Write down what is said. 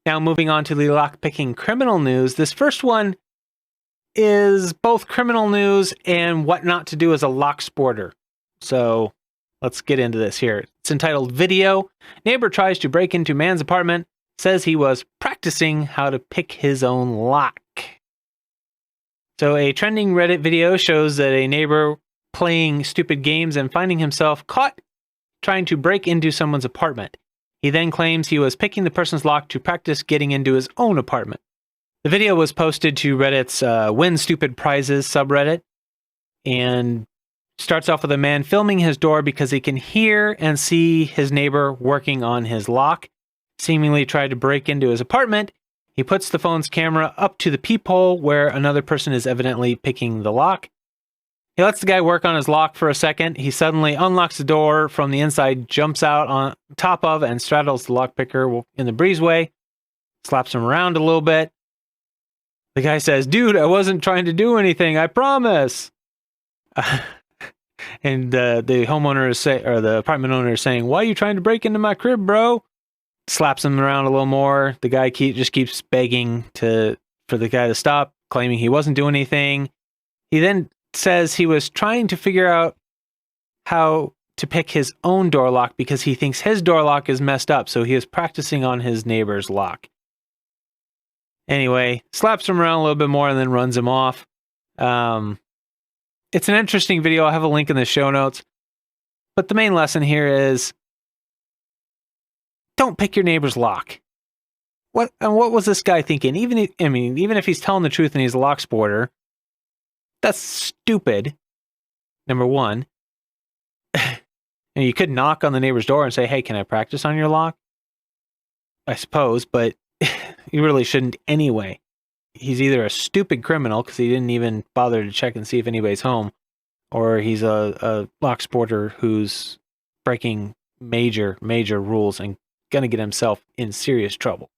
Now moving on to the lockpicking criminal news. This first one is both criminal news and what not to do as a lock sporter. So let's get into this here. It's entitled Video. Neighbor tries to break into man's apartment, says he was practicing how to pick his own lock. So a trending Reddit video shows that a neighbor playing stupid games and finding himself caught trying to break into someone's apartment. He then claims he was picking the person's lock to practice getting into his own apartment. The video was posted to Reddit's Win Stupid Prizes subreddit and starts off with a man filming his door because he can hear and see his neighbor working on his lock, seemingly tried to break into his apartment. He puts the phone's camera up to the peephole where another person is evidently picking the lock. He lets the guy work on his lock for a second. He suddenly unlocks the door from the inside, jumps out on top of and straddles the lockpicker in the breezeway, slaps him around a little bit. The guy says, "Dude, I wasn't trying to do anything, I promise." And the homeowner is or the apartment owner is saying, "Why are you trying to break into my crib, bro?" Slaps him around a little more. The guy just keeps begging for the guy to stop, claiming he wasn't doing anything. He then says he was trying to figure out how to pick his own door lock because he thinks his door lock is messed up, so he is practicing on his neighbor's lock. Anyway, slaps him around a little bit more and then runs him off. It's an interesting video. I'll have a link in the show notes. But the main lesson here is don't pick your neighbor's lock. What was this guy thinking? Even if he's telling the truth and he's a lock sporter, that's stupid. Number one. And you could knock on the neighbor's door and say, "Hey, can I practice on your lock?" I suppose, but you really shouldn't anyway. He's either a stupid criminal because he didn't even bother to check and see if anybody's home, or he's a lock sporter who's breaking major rules and going to get himself in serious trouble.